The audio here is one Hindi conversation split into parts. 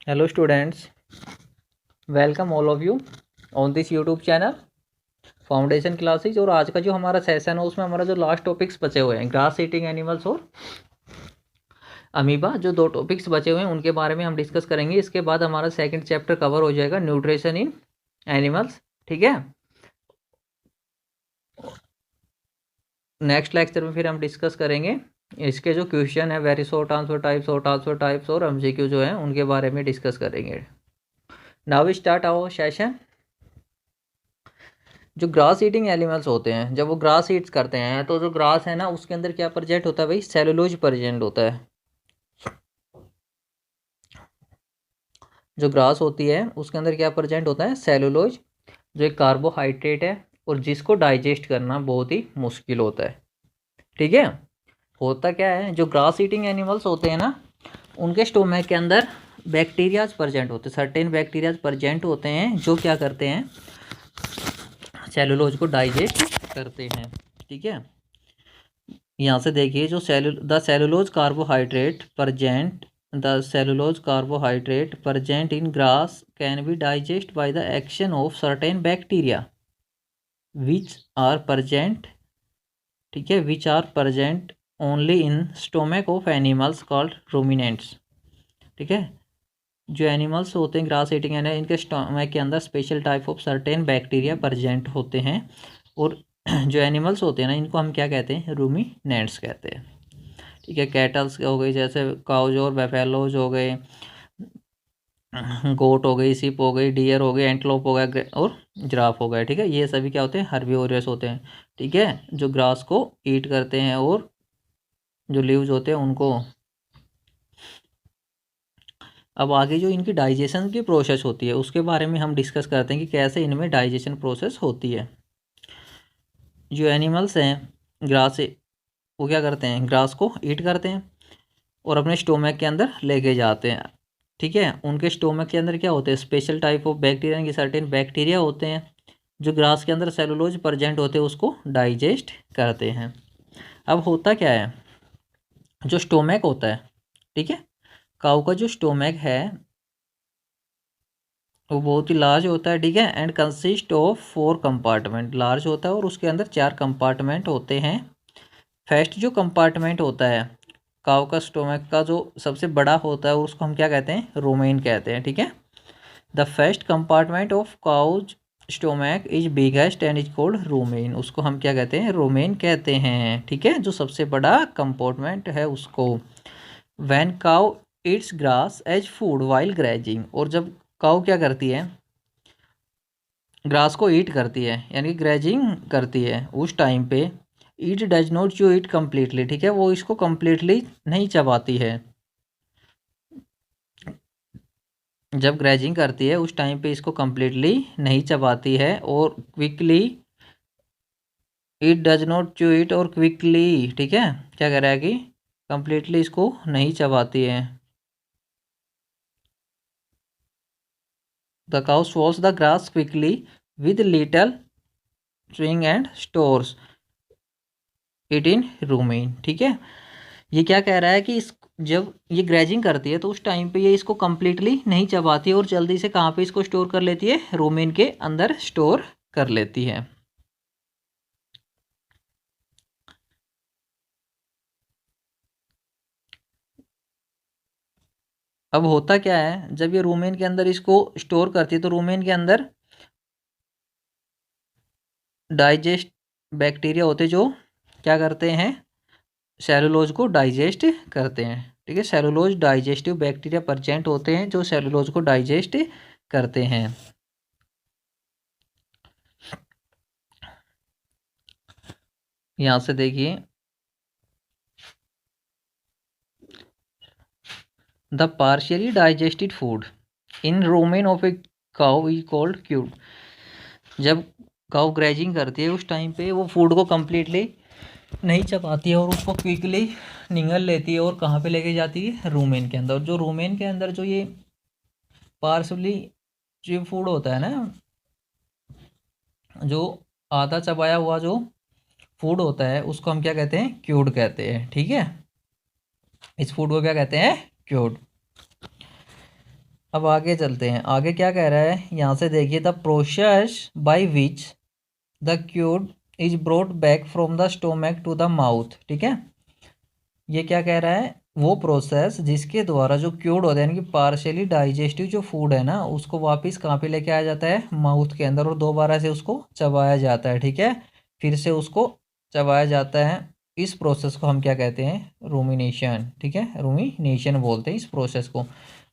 Hello students, welcome all of you on this YouTube channel foundation classes. और आज का जो हमारा सेशन है उसमें हमारा जो लास्ट टॉपिक्स बचे हुए हैं ग्रास ईटिंग एनिमल्स और अमीबा, जो दो टॉपिक्स बचे हुए हैं उनके बारे में हम डिस्कस करेंगे। इसके बाद हमारा सेकंड चैप्टर कवर हो जाएगा, न्यूट्रिशन इन एनिमल्स। ठीक है, नेक्स्ट लेक्चर में फिर हम डिस्कस करेंगे इसके जो क्वेश्चन है, वेरी शॉर्ट आंसर टाइप्स और एमसीक्यू जो है उनके बारे में डिस्कस करेंगे। Now we start our session. जो ग्रास ईटिंग एनिमल्स होते हैं, जब वो ग्रास ईट्स करते हैं तो जो ग्रास है ना उसके अंदर क्या प्रेजेंट होता है भाई, सेलुलोज प्रेजेंट होता है। जो ग्रास होती है उसके अंदर क्या प्रेजेंट होता है, सेलुलोज, जो एक कार्बोहाइड्रेट है और जिसको डाइजेस्ट करना बहुत ही मुश्किल होता है। ठीक है, होता क्या है, जो ग्रास ईटिंग एनिमल्स होते हैं ना उनके स्टोमक के अंदर बैक्टीरियाज प्रेजेंट होते हैं, सर्टेन बैक्टीरियाज प्रेजेंट होते हैं जो क्या करते हैं, सेलुलोज को डाइजेस्ट करते हैं। ठीक है, यहाँ से देखिए जो the cellulose carbohydrate present in grass can be digest by the action of certain bacteria which are present, ठीक है, which are present only in stomach of animals called ruminants. ठीक है, जो एनिमल्स होते हैं ग्रास ईटिंग एनिमल, इनके स्टोमक के अंदर special type of certain bacteria present होते हैं। और जो एनिमल्स होते हैं ना इनको हम क्या कहते हैं, रूमिनेंट्स कहते हैं। ठीक है, कैटल्स हो गई, जैसे काउज और बेफेलोज हो गए, गोट हो गई, सिप हो गई, डियर हो गए, एंटलोप हो गया और जिराफ हो गया। ठीक है, ये सभी क्या होते हैं, हर्बीवोरस होते हैं। ठीक है, जो ग्रास को ईट करते हैं और जो लीव्स होते हैं उनको। अब आगे जो इनकी डाइजेशन की प्रोसेस होती है उसके बारे में हम डिस्कस करते हैं कि कैसे इनमें डाइजेशन प्रोसेस होती है। जो एनिमल्स हैं ग्रास से, वो क्या करते हैं, ग्रास को ईट करते हैं और अपने स्टोमक के अंदर लेके जाते हैं। ठीक है, उनके स्टोमक के अंदर क्या होते हैं, स्पेशल टाइप ऑफ बैक्टीरिया की सर्टेन बैक्टीरिया होते हैं जो ग्रास के अंदर सेलुलोज प्रेजेंट होते हैं उसको डाइजेस्ट करते हैं। अब होता क्या है, जो स्टोमक होता है, ठीक है, काऊ का जो स्टोमक है वो बहुत ही लार्ज होता है। ठीक है, and consist of 4 compartment, large होता है और उसके अंदर 4 कंपार्टमेंट होते हैं। फर्स्ट जो कंपार्टमेंट होता है काऊ का स्टोमक का, जो सबसे बड़ा होता है उसको हम क्या कहते हैं, रोमेन कहते हैं। ठीक है, the first compartment of cow's stomach is biggest and is called rumen, उसको हम क्या कहते हैं, रोमेन कहते हैं। ठीक है, जो सबसे बड़ा कंपार्टमेंट है उसको। When cow eats grass as food while grazing, और जब काउ क्या करती है, ग्रास को ईट करती है यानी ग्रेजिंग करती है, उस टाइम पे ईट डज नॉट चू इट कम्प्लीटली। ठीक है, वो इसको कम्प्लीटली नहीं चबाती है। जब ग्रेजिंग करती है उस टाइम पे इसको कम्प्लीटली नहीं चबाती है और क्विकली इट डज नॉट चू इट, और क्विकली, ठीक है, क्या कह रहा है कि कम्प्लीटली इसको नहीं चबाती है। The cow swallows the grass quickly with little swing and stores it in rumen. ठीक है, ये क्या कह रहा है कि इस जब ये ग्रेजिंग करती है तो उस टाइम पे ये इसको कम्प्लीटली नहीं चबाती और जल्दी से कहाँ पे इसको स्टोर कर लेती है, रूमेन के अंदर स्टोर कर लेती है। अब होता क्या है, जब ये रूमेन के अंदर इसको स्टोर करती है तो रूमेन के अंदर डाइजेस्ट बैक्टीरिया होते जो क्या करते हैं, सेलुलोज को डाइजेस्ट करते हैं। ठीक है, सेलुलोज डाइजेस्टिव बैक्टीरिया प्रेजेंट होते हैं जो सेलुलोज को डाइजेस्ट करते हैं। यहाँ से देखिए, the partially digested food in rumen of a cow is called cued. जब काउ ग्रेजिंग करती है उस टाइम पे वो फूड को कम्प्लीटली नहीं चबाती है और उसको क्विकली निगल लेती है और कहाँ पे लेके जाती है, रूमेन के अंदर। जो रूमेन के अंदर जो ये पार्सली जो फूड होता है ना, जो आधा चबाया हुआ जो फूड होता है उसको हम क्या कहते हैं, क्यूड कहते हैं। ठीक है, इस फूड को क्या कहते हैं, क्यूड। अब आगे चलते हैं, आगे क्या कह रहा है यहाँ से देखिए, the process by which the cud is brought back from the stomach to the mouth. ठीक है, ये क्या कह रहा है, वो प्रोसेस जिसके द्वारा जो क्यूड होता है यानी कि पार्शियली डाइजेस्टिव जो फूड है ना, उसको वापस कहाँ पे लेके आया जाता है, माउथ के अंदर, और दोबारा से उसको चबाया जाता है। ठीक है, फिर से उसको चबाया जाता है। इस प्रोसेस को हम क्या कहते हैं, रूमिनेशन। ठीक है, रूमिनेशन बोलते हैं इस प्रोसेस को।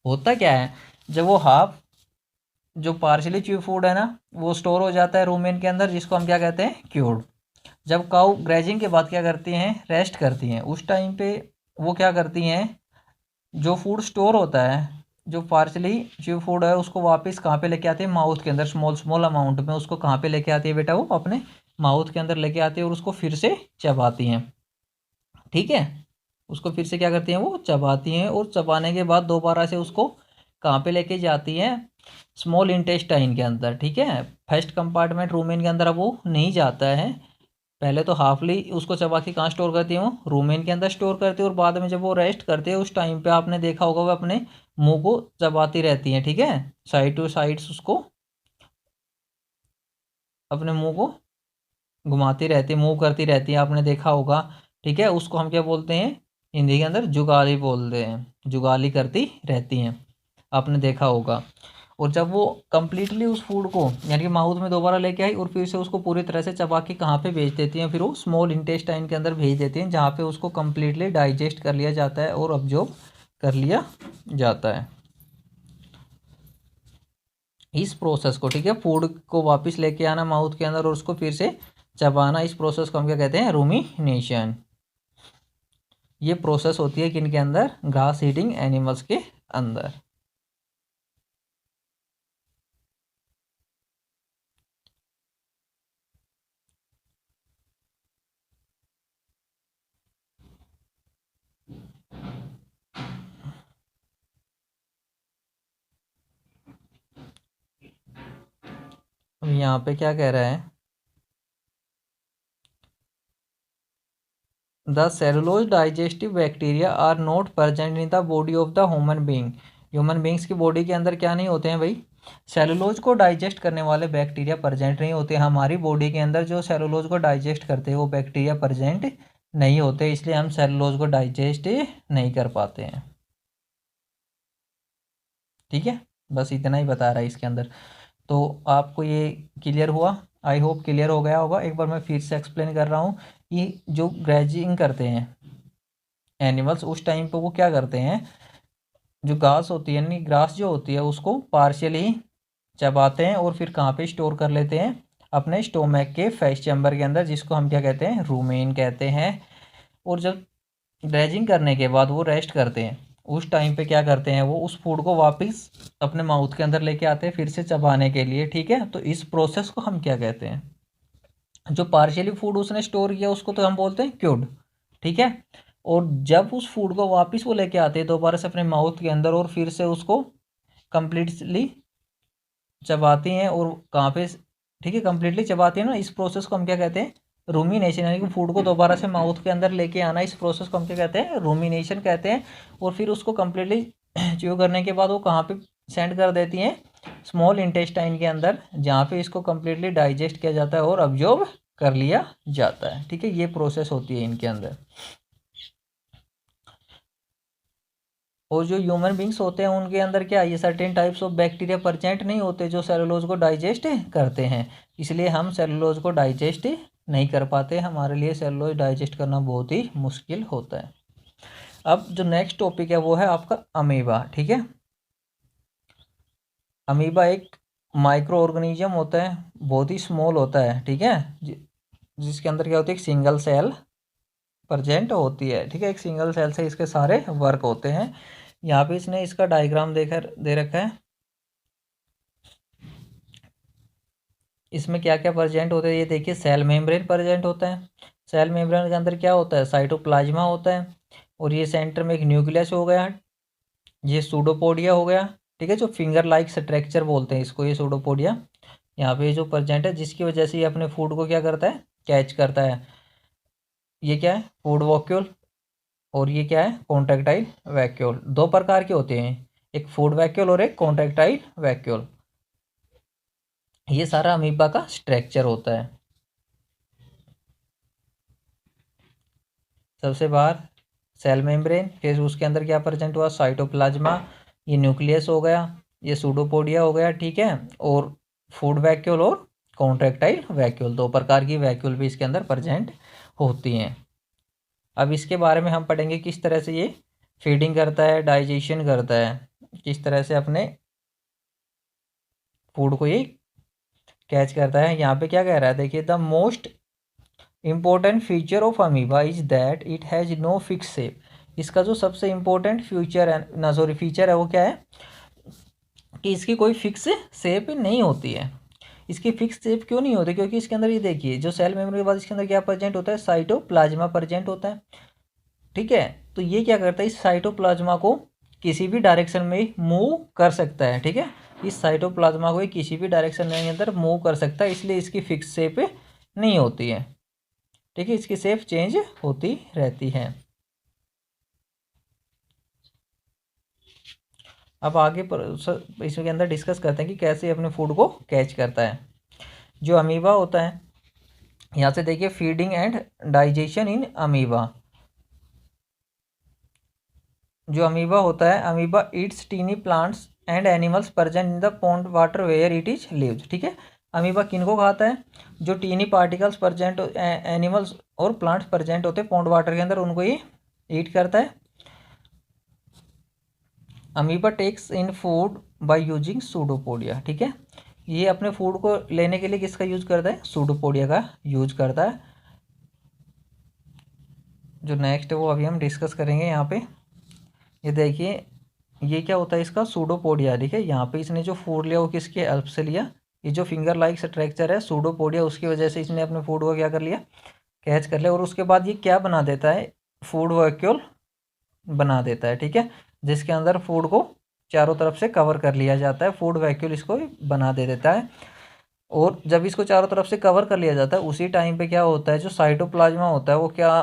होता क्या है, जब वो हाफ जो पार्शियली च्यू फूड है ना, वो स्टोर हो जाता है रूमेन के अंदर, जिसको हम क्या कहते हैं, क्यूड। जब काऊ ग्रेजिंग के बाद क्या करती हैं, रेस्ट करती हैं, उस टाइम पे वो क्या करती हैं, जो फूड स्टोर होता है, जो पार्शली च्यू फूड है, उसको वापस कहाँ पे लेके आते हैं, माउथ के अंदर, स्मॉल स्मॉल अमाउंट में उसको कहाँ पे लेके आती है बेटा, वो अपने माउथ के अंदर लेके आती है और उसको फिर से चबाती हैं। ठीक है, उसको फिर से क्या करती हैं, वो चबाती हैं, और चबाने के बाद दोबारा से उसको कहाँ पे लेके जाती हैं, स्मॉल इंटेस्टाइन के अंदर। ठीक है, फर्स्ट कंपार्टमेंट रूमेन के अंदर अब वो नहीं जाता है। पहले तो हाफली उसको चबा के कहाँ स्टोर करती है, वो रूमेन के अंदर स्टोर करती है, और बाद में जब वो रेस्ट करते हैं उस टाइम पे आपने देखा होगा वो अपने मुंह को चबाती रहती हैं। ठीक है, साइड टू साइड्स उसको अपने मुंह को घुमाती रहती है, मूव करती रहती है, आपने देखा होगा। ठीक है, उसको हम क्या बोलते हैं, हिंदी के अंदर जुगाली बोलते हैं, जुगाली करती रहती हैं, आपने देखा होगा। और जब वो कंप्लीटली उस फूड को यानी कि माउथ में दोबारा लेके आई और फिर से उसको पूरी तरह से चबा के कहाँ पे भेज देती हैं, फिर वो स्मॉल इंटेस्टाइन के अंदर भेज देती हैं, जहाँ पे उसको कंप्लीटली डाइजेस्ट कर लिया जाता है और अब्जॉर्ब कर लिया जाता है इस प्रोसेस को। ठीक है, फूड को वापस लेके आना माउथ के अंदर और उसको फिर से चबाना, इस प्रोसेस को हम क्या कहते हैं, रूमिनेशन। ये प्रोसेस होती है किन के अंदर, घास ईटिंग एनिमल्स के अंदर। अब यहाँ पे क्या कह रहा है, the cellulose digestive bacteria are not present in the body of the human being. Human beings की बॉडी के अंदर क्या नहीं होते हैं भाई, सेलुलोज को डाइजेस्ट करने वाले बैक्टीरिया प्रेजेंट नहीं होते। हमारी बॉडी के अंदर जो सेलुलोज को डाइजेस्ट करते हैं वो बैक्टीरिया प्रेजेंट नहीं होते, इसलिए हम सेलुलोज को डाइजेस्ट नहीं कर पाते हैं। ठीक है, बस इतना ही बता रहा है इसके अंदर। तो आपको ये क्लियर हुआ, आई होप क्लियर हो गया होगा। एक बार मैं फिर से एक्सप्लेन कर रहा हूँ। ये जो ग्रेजिंग करते हैं एनिमल्स, उस टाइम पे वो क्या करते हैं, जो घास होती है यानी ग्रास जो होती है उसको पार्शियली चबाते हैं और फिर कहाँ पे स्टोर कर लेते हैं, अपने स्टोमक के फैट चैम्बर के अंदर, जिसको हम क्या कहते हैं, रूमेन कहते हैं। और जब ड्रेजिंग करने के बाद वो रेस्ट करते हैं, उस टाइम पे क्या करते हैं, वो उस फूड को वापस अपने माउथ के अंदर लेके आते हैं फिर से चबाने के लिए। ठीक है, तो इस प्रोसेस को हम क्या कहते हैं, जो पार्शियली फूड उसने स्टोर किया उसको तो हम बोलते हैं क्यूड। ठीक है, और जब उस फूड को वापस वो लेके आते हैं दोबारा से अपने माउथ के अंदर और फिर से उसको कंप्लीटली चबाती हैं, और कहाँ पे, ठीक है, कंप्लीटली चबाती हैं ना, इस प्रोसेस को हम क्या कहते हैं, रूमिनेशन, यानी कि फूड को दोबारा से माउथ के अंदर लेके आना, इस प्रोसेस को हम क्या कहते हैं, रूमिनेशन कहते हैं। और फिर उसको कंप्लीटली च्यू करने के बाद वो कहाँ पे सेंड कर देती हैं, स्मॉल इंटेस्टाइन के अंदर, जहाँ पे इसको कंप्लीटली डाइजेस्ट किया जाता है और अब्जॉर्ब कर लिया जाता है। ठीक है, ये प्रोसेस होती है इनके अंदर। और जो ह्यूमन बींग्स होते हैं उनके अंदर क्या, ये certain types of bacteria present नहीं होते जो सेलुलोज को डाइजेस्ट करते हैं, इसलिए हम सेलुलोज को डाइजेस्ट नहीं कर पाते, हमारे लिए सेलुलोज डाइजेस्ट करना बहुत ही मुश्किल होता है। अब जो नेक्स्ट टॉपिक है वो है आपका अमीबा। ठीक है, अमीबा एक माइक्रो ऑर्गेनिज्म होता है, बहुत ही स्मॉल होता है। ठीक है, जिसके अंदर क्या होती है, एक सिंगल सेल प्रेजेंट होती है। ठीक है, एक सिंगल सेल से इसके सारे वर्क होते हैं। यहाँ पे इसने इसका डायग्राम देकर दे रखा है, इसमें क्या क्या प्रेजेंट होता है ये देखिए। सेल मेम्ब्रेन प्रेजेंट होता है, सेल मेम्ब्रेन के अंदर क्या होता है, साइटोप्लाज्मा होता है, और ये सेंटर में एक न्यूक्लियस हो गया, ये सूडोपोडिया हो गया। ठीक है, जो फिंगर लाइक स्ट्रक्चर बोलते हैं इसको, ये सूडोपोडिया यहाँ पे जो प्रेजेंट है, जिसकी वजह से ये अपने फूड को क्या करता है, कैच करता है। ये क्या है, फूड वॉक्यूल, और ये क्या है, कॉन्ट्रैक्टाइल वैक्यूल। दो प्रकार के होते हैं, एक फूड वैक्यूल और एक कॉन्ट्रैक्टाइल वैक्यूल। ये सारा अमीबा का स्ट्रक्चर होता है। सबसे बाहर सेल मेम्ब्रेन, फिर उसके अंदर क्या प्रेजेंट हुआ, साइटोप्लाज्मा, ये न्यूक्लियस हो गया, ये सूडोपोडिया हो गया, ठीक है। और फूड वैक्यूल और कॉन्ट्रैक्टाइल वैक्यूल, दो प्रकार की वैक्यूल भी इसके अंदर प्रेजेंट होती हैं। अब इसके बारे में हम पढ़ेंगे किस तरह से ये फीडिंग करता है, डाइजेशन करता है, किस तरह से अपने फूड को ये कैच करता है। यहाँ पे क्या कह रहा है, देखिए, the most important feature of amoeba is that it has no fix shape. इसका जो सबसे इम्पोर्टेंट फ्यूचर है ना, सॉरी, फीचर है, वो क्या है कि इसकी कोई फिक्स शेप नहीं होती है। इसकी फिक्स शेप क्यों नहीं होती, क्योंकि इसके अंदर ये देखिए, जो सेल मेम्ब्रेन के बाद इसके अंदर क्या प्रेजेंट होता है, साइटोप्लाज्मा प्रेजेंट होता है, ठीक है। तो ये क्या करता है, इस साइटोप्लाज्मा को किसी भी डायरेक्शन में मूव कर सकता है, ठीक है। इस साइटोप्लाज्मा को किसी भी डायरेक्शन में अंदर मूव कर सकता है, इसलिए इसकी फिक्स शेप नहीं होती है, ठीक है। इसकी शेप चेंज होती रहती है। अब आगे पर इसके अंदर डिस्कस करते हैं कि कैसे अपने फूड को कैच करता है। जो अमीबा होता है, यहाँ से देखिए, feeding and digestion in amoeba. जो अमीबा होता है, amoeba eats tiny plants and animals present in the pond water where it is lives, ठीक है। अमीबा किनको खाता है, जो टीनी पार्टिकल्स प्रेजेंट एनिमल्स और प्लांट्स प्रेजेंट होते हैं पॉन्ड वाटर के अंदर, उनको ये ईट करता है। Amoeba takes in food by using pseudopodia, ठीक है। ये अपने फूड को लेने के लिए किसका यूज करता है, सूडोपोडिया का यूज करता है। जो नेक्स्ट है वो अभी हम डिस्कस करेंगे। यहाँ पे ये देखिए, ये क्या होता है, इसका सूडोपोडिया, ठीक है। यहाँ पे इसने जो फूड लिया वो किसके हेल्प से लिया, ये जो फिंगर लाइक स्ट्रक्चर है सूडोपोडिया, उसकी वजह से इसने अपने फूड को क्या कर लिया, कैच कर लिया। और उसके बाद ये क्या बना देता है, फूड वैक्यूल बना देता है, ठीक है, जिसके अंदर फूड को चारों तरफ से कवर कर लिया जाता है। फूड वैक्यूल इसको बना दे देता है। और जब इसको चारों तरफ से कवर कर लिया जाता है, उसी टाइम पे क्या होता है, जो साइटोप्लाज्मा होता है वो क्या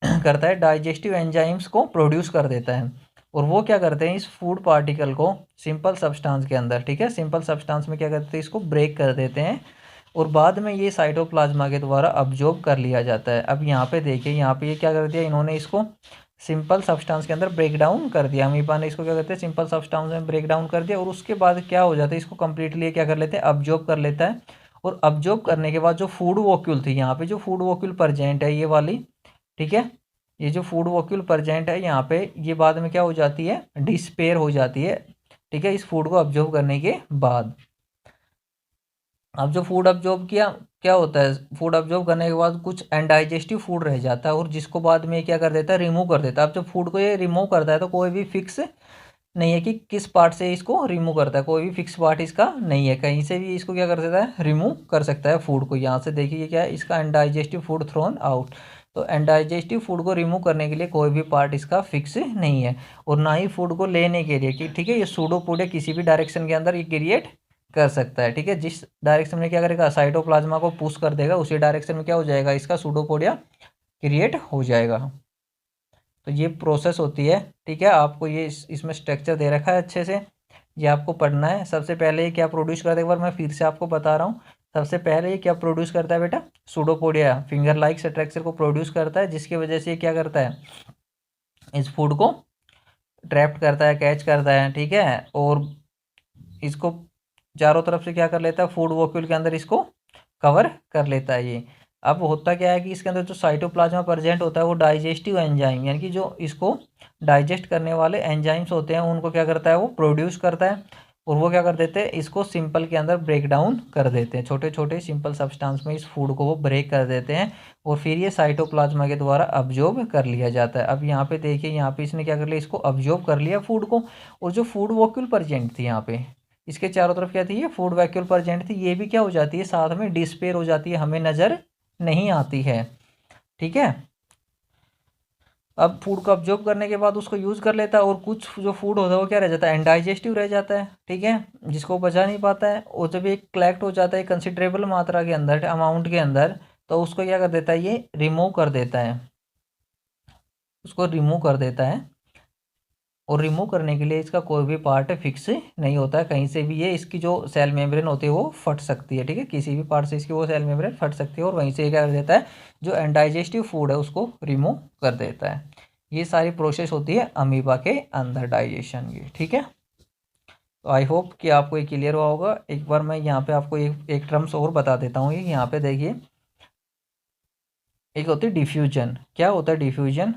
करता है, डाइजेस्टिव एंजाइम्स को प्रोड्यूस कर देता है। और वो क्या करते हैं, इस फूड पार्टिकल को सिंपल सब्सटेंस के अंदर, ठीक है, सिंपल सब्सटेंस में क्या करते हैं, इसको ब्रेक कर देते हैं। और बाद में ये साइटोप्लाज्मा के द्वारा अब्जॉर्ब कर लिया जाता है। अब यहाँ पे देखिए, यहाँ पे ये क्या कर दिया, इन्होंने इसको सिंपल सब्सटेंस के अंदर ब्रेक डाउन कर दिया। अमीबा ने इसको क्या करते हैं, सिंपल सब्सटेंस में ब्रेक डाउन कर दिया। और उसके बाद क्या हो जाता है, इसको कम्प्लीटली क्या कर लेते हैं, अब्जॉर्ब कर लेता है। और अब्जॉर्ब करने के बाद जो फूड वॉक्यूल थी, यहाँ पे जो फूड वॉक्यूल प्रेजेंट है, ये वाली, ठीक है, ये जो फूड वॉक्यूल प्रेजेंट है यहाँ पे, ये बाद में क्या हो जाती है, डिस्पेयर हो जाती है, ठीक है, इस फूड को अब्जॉर्ब करने के बाद। अब जो फूड अब्जॉर्ब किया, क्या होता है, फूड अब्जॉर्ब करने के बाद कुछ अनडाइजेस्टिव फूड रह जाता है, और जिसको बाद में क्या कर देता है, रिमूव कर देता है। अब जब फूड को ये रिमूव करता है तो कोई भी फिक्स नहीं है कि किस पार्ट से इसको रिमूव करता है, कोई भी फिक्स पार्ट इसका नहीं है, कहीं से भी इसको क्या कर सकता है, रिमूव कर सकता है फूड को। यहाँ से देखिए क्या है, इसका अनडाइजेस्टिव फूड थ्रोन आउट। तो अनडाइजेस्टिव फूड को रिमूव करने के लिए कोई भी पार्ट इसका फिक्स नहीं है, और ना ही फूड को लेने के लिए कि, ठीक है, ये सूडोपोडिया किसी भी डायरेक्शन के अंदर ये क्रिएट कर सकता है, ठीक है। जिस डायरेक्शन में क्या करेगा, साइटोप्लाज्मा को पुश कर देगा, उसी डायरेक्शन में क्या हो जाएगा, इसका सूडोपोडिया क्रिएट हो जाएगा। तो ये प्रोसेस होती है, ठीक है। आपको ये इसमें स्ट्रक्चर दे रखा है अच्छे से, ये आपको पढ़ना है। सबसे पहले ये क्या प्रोड्यूस करता है, एक बार मैं फिर से आपको बता रहा हूँ। सबसे पहले ये क्या प्रोड्यूस करता है बेटा, सूडोपोडिया फिंगर लाइक स्ट्रक्चर को प्रोड्यूस करता है, जिसकी वजह से ये क्या करता है, इस फूड को ट्रैप्ट करता है, कैच करता है, ठीक है। और इसको चारों तरफ से क्या कर लेता है, फूड वॉक्यूल के अंदर इसको कवर कर लेता है ये। अब होता क्या है कि इसके अंदर जो साइटोप्लाज्मा प्रेजेंट होता है वो डाइजेस्टिव एंजाइम, यानी कि जो इसको डाइजेस्ट करने वाले एंजाइम्स होते हैं उनको क्या करता है, वो प्रोड्यूस करता है। और वो क्या कर देते हैं, इसको सिंपल के अंदर ब्रेक डाउन कर देते हैं, छोटे छोटे सिंपल सब्सटेंस में इस फूड को वो ब्रेक कर देते हैं। और फिर ये साइटोप्लाज्मा के द्वारा अब्जॉर्ब कर लिया जाता है। अब यहाँ पे देखिए, यहाँ पे इसने क्या कर लिया, इसको अब्जॉर्ब कर लिया फूड को। और जो फूड वॉक्यूल प्रेजेंट थी यहाँ पे, इसके चारों तरफ क्या थी, ये फूड वैक्यूल प्रेजेंट थी, ये भी क्या हो जाती है, साथ में डिस्पेयर हो जाती है, हमें नज़र नहीं आती है, ठीक है। अब फूड को अब्जॉर्ब करने के बाद उसको यूज़ कर लेता है, और कुछ जो फूड होता है वो क्या रह जाता है, अनडाइजेस्टिव रह जाता है, ठीक है, जिसको पचा नहीं पाता है। और जब ये कलेक्ट हो जाता है कंसिडरेबल मात्रा के अंदर, अमाउंट के अंदर, तो उसको क्या कर देता है, ये रिमूव कर देता है, उसको रिमूव कर देता है। और रिमूव करने के लिए इसका कोई भी पार्ट फिक्स नहीं होता है कहीं से भी। ये इसकी जो सेल मेम्ब्रेन होती है वो फट सकती है, ठीक है, किसी भी पार्ट से इसकी वो सेल मेम्ब्रेन फट सकती है और वहीं से क्या कर देता है, जो अनडाइजेस्टिव फूड है उसको रिमूव कर देता है। ये सारी प्रोसेस होती है अमीबा के अंदर डाइजेशन की, ठीक है। तो आई होप कि आपको ये क्लियर हुआ होगा। एक बार मैं यहाँ पे आपको एक टर्म्स और बता देता हूँ। ये यहाँ पे देखिए, एक होती है डिफ्यूजन। क्या होता है डिफ्यूजन?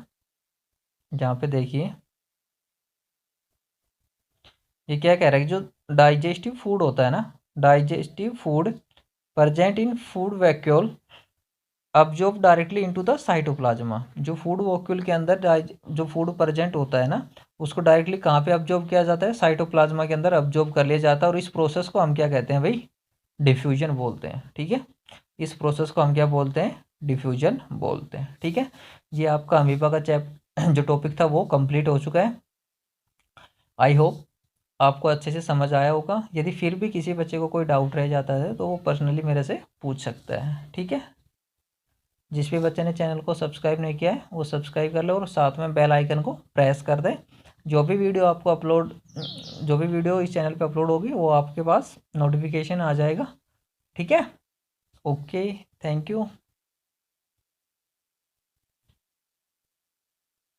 जहाँ पे देखिए ये क्या कह रहा है कि जो डाइजेस्टिव फूड होता है ना, digestive food present in food vacuole absorb directly into the cytoplasm. जो फूड वैक्यूल के अंदर जो फूड प्रेजेंट होता है ना, उसको डायरेक्टली कहाँ पे अब्जॉर्ब किया जाता है, साइटोप्लाज्मा के अंदर अब्जॉर्ब कर लिया जाता है। और इस प्रोसेस को हम क्या कहते हैं भाई, डिफ्यूजन बोलते हैं, ठीक है। इस प्रोसेस को हम क्या बोलते हैं, डिफ्यूजन बोलते हैं, ठीक है। ये आपका अमीबा का जो टॉपिक था वो कंप्लीट हो चुका है। आई होप आपको अच्छे से समझ आया होगा। यदि फिर भी किसी बच्चे को कोई डाउट रह जाता है तो वो पर्सनली मेरे से पूछ सकता है, ठीक है। जिस भी बच्चे ने चैनल को सब्सक्राइब नहीं किया है वो सब्सक्राइब कर ले और साथ में बेल आइकन को प्रेस कर दे। जो भी वीडियो आपको अपलोड जो भी वीडियो इस चैनल पे अपलोड होगी वो आपके पास नोटिफिकेशन आ जाएगा, ठीक है। Okay, thank you.